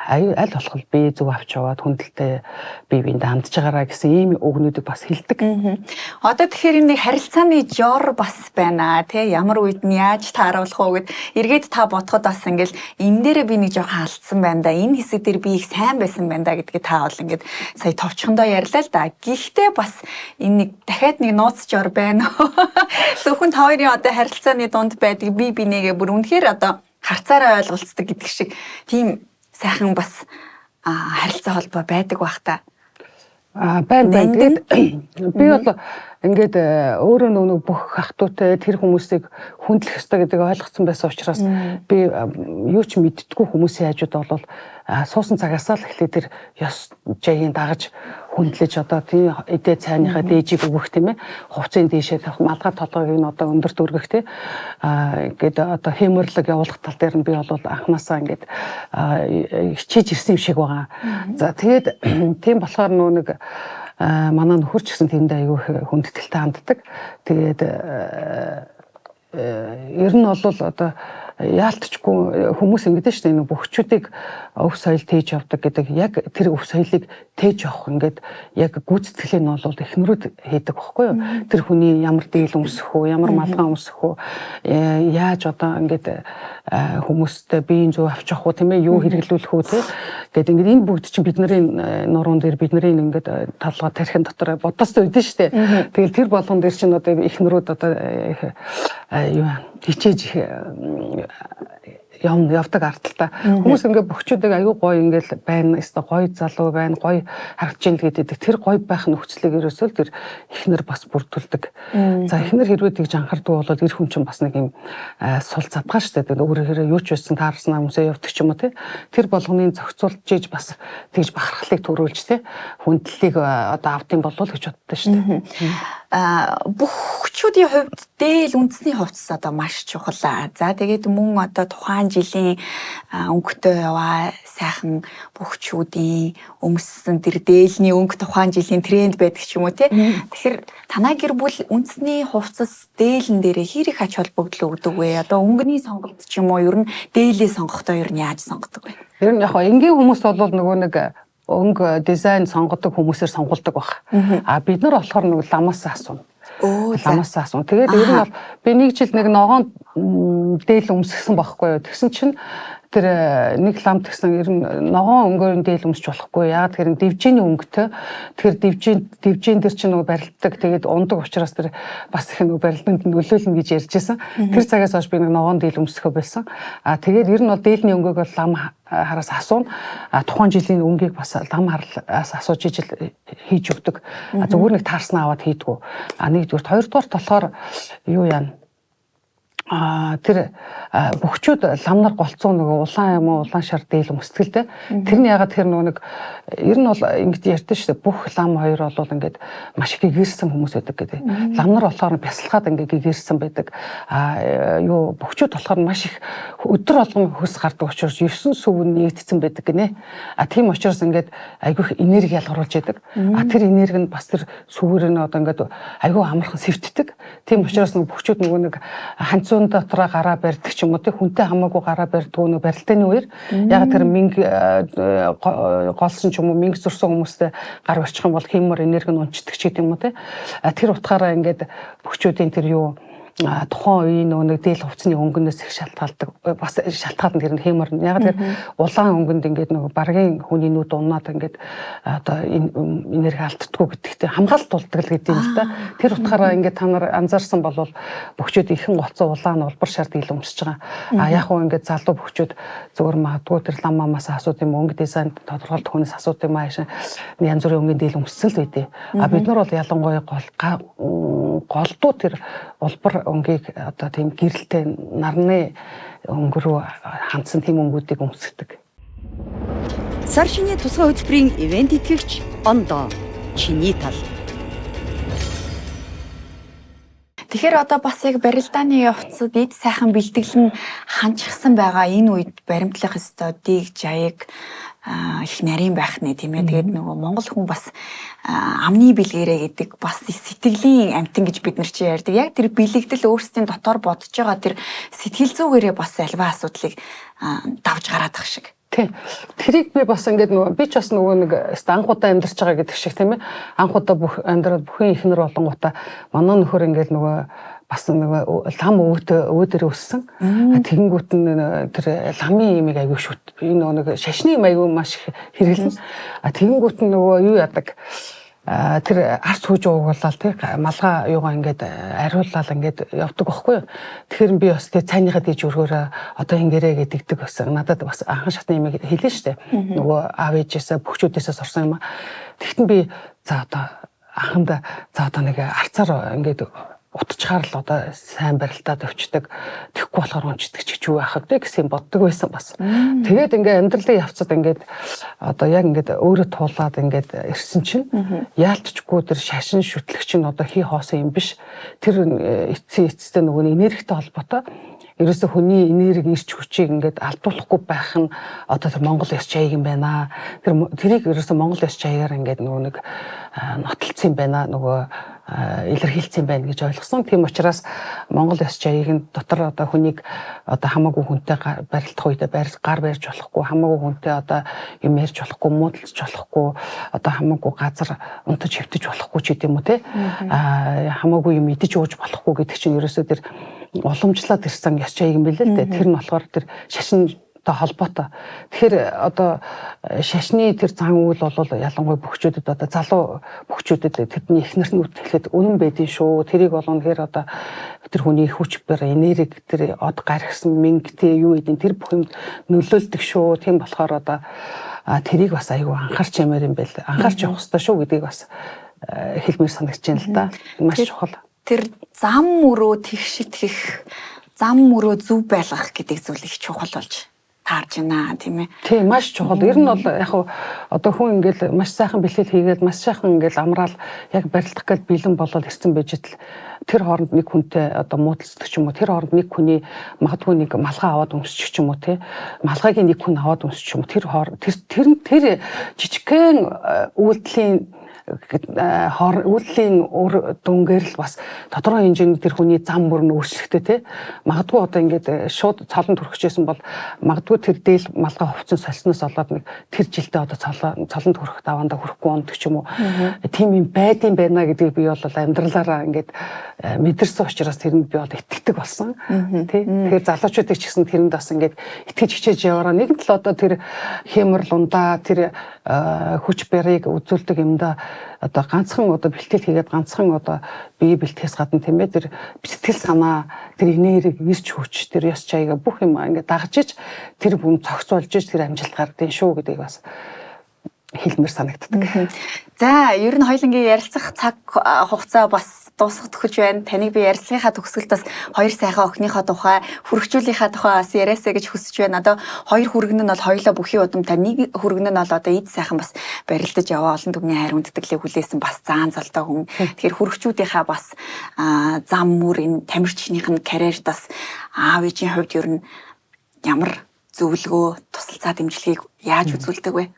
аль болох бие зүг авч яваад хүндэлтэй бие биендээ хандж байгаараа гэсэн ийм өгнүүдийг бас хэлдэг. Одоо тэгэхээр энэ харилцааны жор бас байна тий ямар үед нь яаж тааруулах уу гэд эргээд та бодоход бас ингээл энэ дээрээ би нэг жоохон алдсан байна да энэ хэсэг дээр би их сайн байсан байна да гэдгийг та бол ингээд сая товчхондоо ярьлаа л да. Гэхдээ бас энэ нэг дахиад нэг нууц жор байна. Зөвхөн та хоёрын одоо харилцааны дунд байдаг бие бинийгээ бүр үнэхээр одоо харцаараа ойлголцдог гэдэг шиг тийм сайхан бас харилцаа холбоо байдаг бах та. байна. Би бол ингээд өөрөө нөгөө бүх ах トゥ утай тэр хүмүүсийг хүндлэх ёстой гэдгийг ойлгоцсон байсан учраас би юу ч мэддэггүй хүмүүсийн хажууд бол суусан цагаасаа л эхлээд тэр ёс жагийн дагаж хүндлэж одоо тийм эдээ цайныхаа дээжийг өгөх тийм ээ хувцсын дээшээ тавих малгай толгойг нь одоо өндөрт өргөх тийм ингээд одоо хэмэрлэг явуулах тал дээр нь би бол анханасаа ингээд хичээж ирсэн юм шиг байгаа. За тэгээд тийм болохоор нэг манай нөхөр ч гэсэн тэнд аягүй хүндэтгэлтэй ханддаг. Тэгээд ер нь бол одоо яалтчгүй хүмүүс ингэдэж шүү дээ бөхчүүдийг өв соёл тээж явдаг гэдэг яг тэр өв соёлыг тээж явах ингээд яг гүйцэтгэл нь бол эхнэрүүд хийдэг байхгүй юу тэр хүний ямар дээл өмсөх үү ямар малгай өмсөх үү яаж одоо ингээд хүмүүстэй биеийн зөв авч явах уу тийм ээ юу хэрэглүүлэх үү гэдэг ингээд энэ бүгд чинь бидний нуруунд дээр бидний ингээд толгой тархин дотор бодостой өгдөн шүү дээ тэгэл тэр болгон дээр чинь одоо эхнэрүүд одоо юу хичээж явдаг ардталтаа хүмүүс ингээд бөхчүүдийг аюу гоё ингээд байна өстой гоё залуу байна гоё харагдаж байна гэдэг тэр гоё байх нөхцөлийг ерөөсөө тэр эхнэр бас бүрдүүлдэг. За эхнэр хэрвээ тэгж анхаардаг бол эр хүн чинь бас нэг юм сул задгаа штэ тэгээд өөрөөр юу ч байсан таарснаа хүмүүсээ явдаг ч юм уу тэр болгоныг зохицуулж ийж бас тэгж бахархлыг төрүүлж хүндлэлийг одоо автын болов гэж боддог штэ. Бөхчүүдийн хувьд дээл үндэсний хувцас одоо маш чухал. За тэгээд мөн одоо тухайн жилийн өнгөтэй яваа сайхан бөхчүүдийн өмссөн тэр дээлний өнгө тухайн жилийн тренд байдаг ч юм уу тий. Тэгэхээр танай гэр бүл үндэсний хувцас дээлэн дээрээ хэр их ач холбогдол өгдөг вэ? Одоо өнгөний сонголт ч юм уу ер нь дээлээ сонгохдоо ер нь яаж сонгодог вэ? Ер нь яг энгийн хүмүүс бол нөгөө нэг өнгө дизайн сонгодог хүмүүсээр сонгуулдаг баг. Бид нар болохоор нэг ламаас асууна. Ламаас асууна. Тэгээд ер нь бол би нэг жил нэг ногоон дээл өмсгсөн байхгүй юу. Тэгсэн чинь тэр нэг лам гэсэн ер нь ногоон өнгөөр дээл өмсч болохгүй. Яагаад тэгэхээр дивжиний өнгөтэй. Тэгэхээр дивжин тэр чинь нөгөө барилддаг. Тэгээд ундаг учраас тэр бас их нөгөө барилданд нөлөөлнө гэж ярьжсэн. Тэр цагаас хойш би нэг ногоон дээл өмсөхөө байсан. Тэгээд ер нь бол дээлний өнгөг бол лам хараас асууна. Тухайн жилийн өнгийг бас лам хараас асууж ижил хийж өгдөг. Зүгээр нэг таарснаа аваад хийдгүү. Нэгдүгээр хоёрдугаар болохоор юу яана тэр бөхчүүд ламнар голцоо нөгөө улаан юм уу улаан шар дээл өмсдөлтэй тэрний ягаад тэр нөгөө нэг ер нь бол ингэж ярьдэн шүү дээ бүх лам хоёр бол ингээд маш их гэгэрсэн хүмүүс байдаг гэдэг. Ламнар болохоор бясалгаад ингээд гэгэрсэн байдаг. Юу бөхчүүд болохоор маш их өдөр болгон хөс гардаг учраас 9 сүв нэгдсэн байдаг гинэ. Тийм учраас ингээд айгүйх энерги ялгаруулж яадаг. Тэр энерги нь бас тэр сүвээр нь одоо ингээд айгүй амархан сэвтдэг. Тийм учраас нөгөө бөхчүүд нөгөө нэг ханц дотроо гараа барьдаг ч юм уу хүнтэй хамаагүй гараа барьдаг нөө барилтааны үеэр яг тэр минг голсон ч юм уу минг зурсан хүмүүстэй гар барьчих юм бол хэмээр энерги нь унцдаг ч гэдэг юм уу тэр утгаараа ингээд бөхчүүдийн тэр юу тухайн үеийн нэг дээл хувцсны өнгөнөөс их шалтгаалдаг бас шалтгаална тэр нь хэмээр яг тэр улаан өнгөнд ингээд нэг баргийн хүний нүд унаад ингээд одоо энерги алддаггүй гэдэгтэй хамгаалалт тулдаг л гэдэг юм л да. Тэр утгаараа ингээд та нар анзаарсан бол бөхчүүд ихэн голцоо улаан улбар шар дээл өмсөж байгаа. Яг уу ингээд залуу бөхчүүд зөвөр магадгүй тэр лам мамаас асууд юм өнгө дизайн тодорхойлт хүнээс асууд юм аашаа янз бүрийн өнгөний дээл өмссөн л байдээ. Бид нар бол ялангуяа голдуу тэр улбар өнгийг одоо тийм гэрэлтэй нарны өнгө рүү хандсан тийм өнгүүдийг өмсгдөг. Сар шинэ тусгай хөтөлбөрийн ивент итгэгч ондоо чиний тал. Тэгэхээр одоо бас яг барилдааны явцад эд сайхан бэлтгэл нь ханчсан байгаа энэ үед баримтлах ёстой дэг жаяг их нарийн байх нэ тийм ээ. Тэгээд нөгөө монгол хүн бас амны бэлгэрээ гэдэг бас сэтгэлийн амтан гэж бид нар чи ярьдаг. Яг тэр бэлэгдэл өөрсдийн дотор бодож байгаа тэр сэтгэл зүгээрээ бас альва асуудлыг давж гараад ах шиг. Тийм. Тэрийг би бас ингээд нөгөө би ч бас нөгөө нэг анхудаа амьдарч байгаа гэдэг шиг тийм ээ. Анхудаа бүх амьдрал бүхэн ихнэр болонгуудаа манай нөхөр ингээд нөгөө бас нөгөө лам өвдөр өссөн. Тэгэнгүүт нь тэр ламын имийг аягүй шүт. Энэ нөгөө шашны им аягүй маш хэрэглэн. Тэгэнгүүт нь нөгөө юу яадаг. Тэр арц хүйж уугуулаад тий малгай юугаа ингээд ариулаад ингээд явдаг байхгүй юу. Тэгэхээр би бас тий цайныхаа диж өргөөрөө одоо ингэрээ гэдэгдэг байсан. Надад бас анхан шатны юм хэлээ штэ. Нөгөө аав ээжээсээ бөхчүүдээсээ сурсан юм. Тэгтэн би за одоо анхандаа за одоо нэг арцаар ингээд утчаар л одоо сайн барилдаад өвчдөг тэгэхгүй болохоор унцдаг ч юу яах вэ гэсэн боддог байсан бас. Тэгээд ингээ амьдралын явцад ингээд одоо яг ингээд өөрөө туулаад ингээд ирсэн чинь яалтчгүй тэр шашин шүтлэгч нь одоо хий хоосон юм биш. Тэр эцсийн нөгөө энергитэй холбоотой ерөөсө хүний энерги ирч хүчийг ингээд алдуулахгүй байх нь одоо тэр Монгол ёс чаяг юм байна. Тэрийг ерөөсө Монгол ёс чаягаар ингээд нөгөө нэг нотолцсон юм байна. Нөгөө илэрхийлсэн байна гэж ойлгосон. Тийм учраас Монгол ёс чаягийн дотор одоо хүнийг одоо хамаагүй хүнтэй барилдах үедээ гар барьж болохгүй, хамаагүй хүнтэй одоо юм ярьж болохгүй, муудалж болохгүй, одоо хамаагүй газар унтаж хэвтэж болохгүй ч гэдэм үү те. Хамаагүй юм идэж ууж болохгүй гэдэг чинь ерөөсөө тэр уламжлаад ирсэн ёс чаяг юм билээ л дээ. Тэр нь болохоор тэр шашин холбоотой. Тэгэхээр одоо шашны тэр зан үйл бол ялангуяа бөхчүүдэд одоо залуу бөхчүүдэд тэдний эхнэр нь хэлэхэд үнэн байдгийн шүү. Тэрийг болгонхээр одоо тэр хүний хүч бэр энерги тэр од гаргасан мөнгөтэй юу гэдэг тэр бүх юм нөлөөлдөг шүү. Тийм болохоор одоо тэрийг бас айгүй анхаарч ямаар юм байл. Анхаарч явах хэрэгтэй шүү гэдгийг бас хэлмээр санагдаж байна л да. Маш чухал. Тэр зам мөрөө тэгшитгэх, зам мөрөө зөв байлгах гэдэг зүйл их чухал болж таарж байна тийм ээ. Тийм маш чухал. Ер нь бол яг одоо хүн ингээл маш сайхан бэлтгэл хийгээд маш сайхан ингээл амраал яг барилдах гэж бэлэн болоод ирсэн байж тал тэр хооронд нэг хүнтэй одоо муудалцдаг ч юм уу, тэр хооронд нэг хүний магадгүй нэг малгай аваад өмсчих ч юм уу тий. Малгайгийн нэг хүн аваад өмсчих юм уу. Тэр жижигхэн үйлдэлийн үйлдэлийн дүнгээр л бас тодорхой хэмжээний тэр хүний зам бүр нь өөрчлөлттэй тий. Магадгүй одоо ингээд шууд цолон төрөхжсэн бол магадгүй тэр дээл малгай хувцас сольсноос болоод нэг тэр жилдээ одоо цолон төрөх даваандаа хүрэхгүй ондог ч юм уу. Тийм юм байдсан байна гэдгийг би бол амьдралаараа ингээд мэдэрсэн учраас тэрэнд би бол итгэдэг болсон тий. Тэгэхээр залуучуудыг ч гэсэн тэрэнд бас ингээд итгэж хичээж яваараа нэг л одоо тэр хэмэр лундаа тэр хүч барыг үзүүлдэг юмдаа одоо ганцхан одоо бэлтгэл хийгээд ганцхан одоо бие бэлтгэхээс гадна тийм ээ тэр сэтгэл санаа тэр энерги ирч хүч тэр ёс чаяга бүх юм ингээд дагаж иж тэр бүм цогцолж иж тэр амжилт гаргадیں۔ Шүү гэдгийг бас хэлмээр санагддаг. За ер нь хоёулангийн ярилцах цаг хугацаа бас дуусах төгсөж байна. Таныг би ярилцлагынхаа төгсгөлд бас хоёр сайхан охиныхоо тухай, хүрэгжүүлийнхаа тухай бас яриасаа гэж хүсэж байна. Одоо хоёр хүргэн нь бол хоёулаа бүхий удамтай, нэг хүргэн нь бол одоо эд сайхан бас барилдаж яваа олон түмний хайр хүндэтгэлийг хүлээсэн бас заан залтай хүн. Тэгэхээр хүрэгчүүдийнхаа бас зам мөр энэ тамирчных нь карьерт бас аав ээжийн хувьд ер нь ямар зөвлөгөө, тусалцаа дэмжлэгийг яаж үзүүлдэг вэ?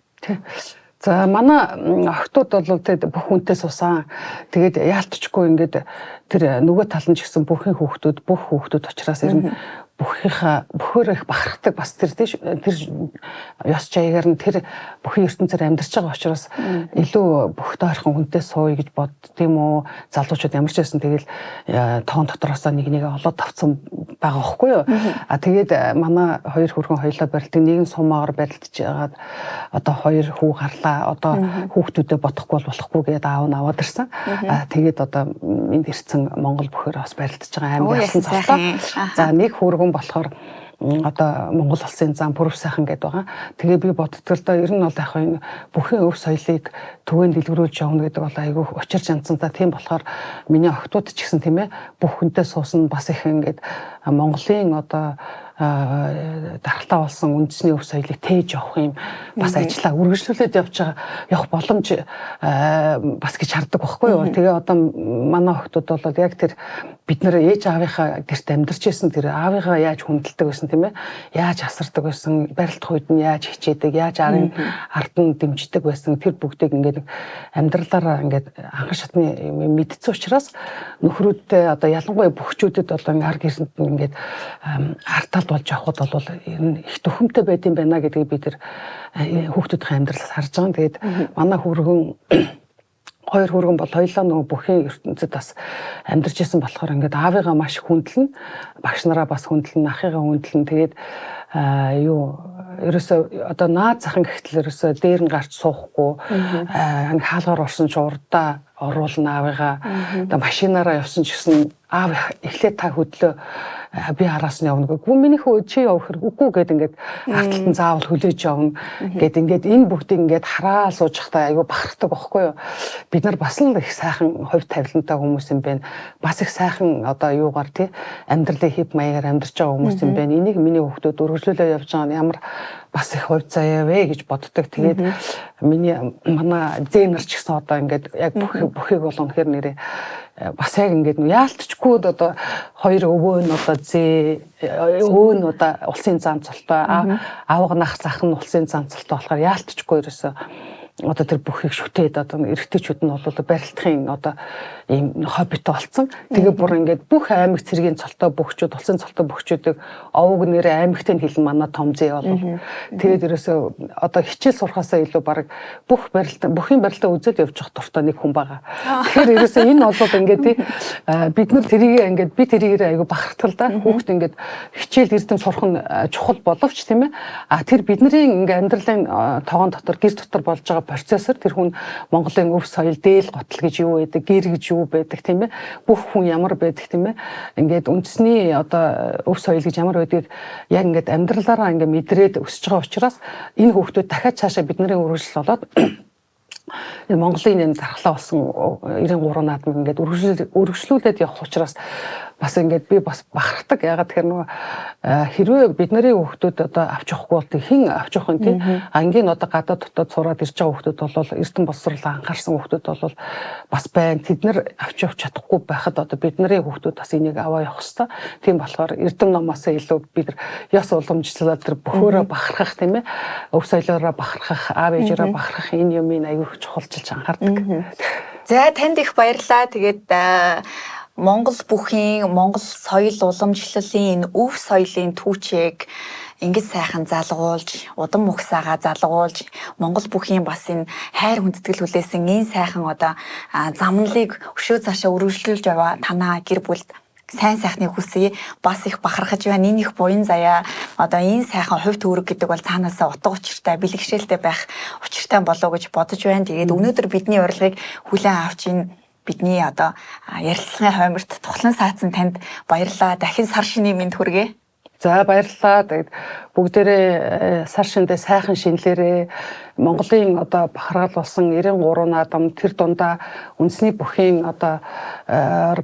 За манай охтууд бол бүх хүнтэй суусан. Тэгээд яалтчгүй ингээд тэр нөгөө тал нь ч гэсэн бүх хүүхдүүд учраас ер нь бүхөөр их бахархдаг бас тэр ёс чаягаар нь тэр бүхий ертөнцөөр амьдарч байгаа учраас илүү бүхтэй ойрхон хүнтэй сууя гэж боддtiin үү. Залуучууд ямар ч байсан тэгэл тоон дотроосоо нэг олоод тавцсан байгаа байхгүй юу. Тэгээд манай хоёр хүрхэн хоёлаа барилдаг нэгэн сумаар барилдаж байгаад одоо хоёр хүү гарлаа. Одоо хүүхдүүдэд бодохгүй болохгүй гэдээ аав нь аваад ирсэн. Тэгээд одоо энд ирсэн Монгол бүхээр бас барилдаж байгаа амар ялсан цогтой. За нэг хүргэн болохоор одоо Монгол улсын зам бүрв сайхан гэдэг байгаа. Тэгээ би боддгоо ер нь бол яг энэ бүхэн өв соёлыг төвөнд дэлгэрүүлж явна гэдэг бол айгүй учир жанцантай. Тийм болохоор миний охтууд ч гэсэн тийм ээ бүх хүнтэй суусан бас их ингээд Монголын одоо дархлаа болсон үндэсний өв соёлыг тээж явах юм бас ажиллаа үргэлжлүүлээд явах боломж бас гэж хардаг байхгүй юу. Тэгээ одоо манай охтууд бол яг тэр бид нэр ээж аавынхаа гэрт амьдарч байсан тэр аавыгаа яаж хүндэлдэг байсан тийм ээ яаж асардаг байсан барилдах үед нь яаж хичээдэг яаж аарын ард нь дэмждэг байсан тэр бүгдийг ингээд амьдралаараа ингээд анхан шатны мэдсэн учраас нөхрүүдтэй одоо ялангуяа бөхчүүдэд бол ар гэрсэнд ингээд артал болж явхад бол энэ их төхөмтэй байдсан байна гэдгийг бид тэр хүүхдүүдийн амьдралаас харж байгаа. Тэгээд манай хоёр хүргэн бол хоёлаа нөгөө бүхэн ертөнцид бас амьдарч исэн болохоор ингээд аавыгаа маш хүндлэн, багш нараа бас хүндлэн, ахыгаа хүндлэн. Тэгээд ерөөсөө одоо наад захын гихтэл ерөөсөө дээр нь гарч суухгүй хаалгаар орсон ч урдаа оруулна аавыгаа. Одоо машинаараа явсан ч гэсэн аав эхлээд та хөдлөө би араас нь явна гэгүй миний хөө чи явах хэрэггүй гэд ингээд авталт нь заавал хүлээж явна гэд ингээд энэ бүгдийг ингээд хараал сууж захтай айгүй бахархдаг байхгүй юу. Бид нар бас л их сайхан хувь тавилантай хүмүүс юм байна. Бас их сайхан одоо юугаар тий амьдралын хэв маягаар амьдарч байгаа хүмүүс юм байна. Энийг миний хүүхдүүд үргэлжлүүлээ явж байгаа нь ямар бас их хувь заяа вэ гэж боддог. Тэгээд манай зээнэр ч гэсэн одоо ингээд яг бүхийг бол үнэхээр нэрээ бас яг ингээд яалтчгүй одоо хоёр өвөө нь одоо өвөө нь одоо улсын занцолтой аавга нах зах нь улсын занцолтой болохоор яалтчгүй ерөөсөө одоо тэр бүхийг шүтээд одоо эрэгтэйчүүд нь бол барилдахын одоо ийм хоббитой болцсон. Тэгээ бүр ингээд бүх аймаг цэргийн цолтой бөхчүүд, улсын цолтой бөхчүүдийг овог нэрээ аймагтын хэлэн манай том зээ бол. Тэгээд ерөөсөө одоо хичээл сурахаасаа илүү баг бүхийн барилдаа үзэл явж явах дуртай нэг хүн байгаа. Тэгэхээр ерөөсөө энэ бол ингээд бид нар тэрийг ингээд би тэрийг айгу бахархтал да. Хүүхд ингээд хичээл эрдэм сурах нь чухал боловч тийм ээ. Тэр бидний ингээд амьдралын тоогон дотор гэр дотор болж байгаа процессор тэр хүн Монголын өв соёл дээл готл гэж юу байдаг, гэр гэж юу байдаг тийм ээ. Бүх хүн ямар байдаг тийм ээ. Ингээд үндэсний одоо өв соёл гэж ямар байдгийг яг ингээд амьдралаараа ингээд мэдрээд өсөж байгаа учраас энэ хүүхдүүд дахиад цаашаа бидний үргэлжлэл болоод Монголын энэ зархлаа болсон 93 наадмыг ингээд үргэлжлүүлээд явах учраас бас ингээд би бас бахархдаг. Ягаад тэгэхээр нөгөө хэрвээ бидний хүүхдүүд одоо авч явахгүй бол хэн авч явах юм тийм ангийн одоо гадаад дотоод сураад ирж байгаа хүүхдүүд бол эрдэнэ боловсрол анхаарсан хүүхдүүд бол бас байна. Тэд нар авч явж чадахгүй байхад одоо бидний хүүхдүүд бас энийг аваа явах хэрэгтэй. Тийм болохоор эрдэм номоос илүү бид нар ёс уламжлалаар тэр бөхөөрөө бахархах тийм ээ. Өв соёлоороо бахархах, аав ээжээрээ бахархах энэ юмыг аягүй чухалчилж анхаардаг. За танд их баярлалаа. Тэгээд Монгол бүхийн Монгол соёл уламжлалын энэ өв соёлын түүчийг ингэж сайхан залгуулж, удам мөхсаага залгуулж, Монгол бүхийн бас энэ хайр хүндэтгэл хүлээсэн энэ сайхан одоо замналыг өшөө цаашаа үргэлжлүүлж яваа танаа гэр бүлд сайн сайхныг хүсье. Бас их бахархаж байна. Энэ их буян заяа одоо энэ сайхан хувь төвөрөг гэдэг бол цаанаасаа утга учиртай, бэлгэшээлтэй байх учиртай болов гэж бодож байна. Тэгээд өнөөдөр бидний урилгыг хүлээн авч ин бидний одоо ярилцлагын хойморт тухлан саацсан танд баярлалаа. Дахин сар шинийн мэнд хүргэе. За баярлалаа. Тэгээд бүгдээрээ сар шиндээ сайхан шинлээрээ Монголын одоо бахархал болсон 93 наадам тэр дундаа үндэсний бүхийн одоо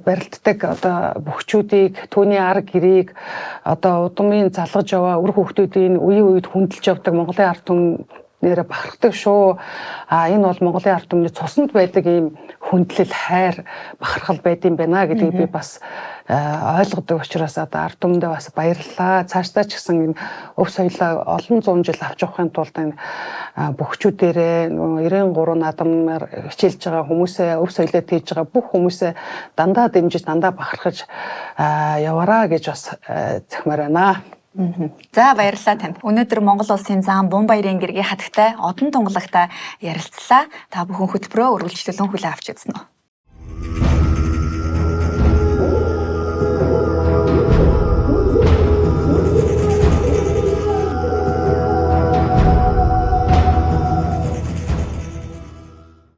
барилддаг одоо бөхчүүдийг түүний арга гэрийг одоо удамын залгаж яваа үр хүүхдүүдийн үеийн үед хүндэлж явдаг Монголын ард түмэн нэрэ бахархдаг шүү. Энэ бол Монголын ард түмний цуснд байдаг ийм хүндлэл, хайр, бахархал байдсан байна гэдгийг би бас ойлгодог учраас одоо ард түмэндээ бас баярлалаа. Цаашдаа ч гэсэн энэ өв соёлоо олон зуун жил авч явахын тулд энэ бөхчүүдээрээ 93 наадамаар хичээлж байгаа хүмүүсээ өв соёлоо тээж байгаа бүх хүмүүсээ дандаа дэмжиж, дандаа бахархаж яваараа гэж бас захимаар байна. За баярлалаа танд. Өнөөдөр Монгол улсын зам Бомбаярын гэргийн хатагтай Одон тунгалагтай ярилцлаа. Та бүхэн хөтөлбөрөө үргэлжлүүлэн хүлээн авч үзнэ.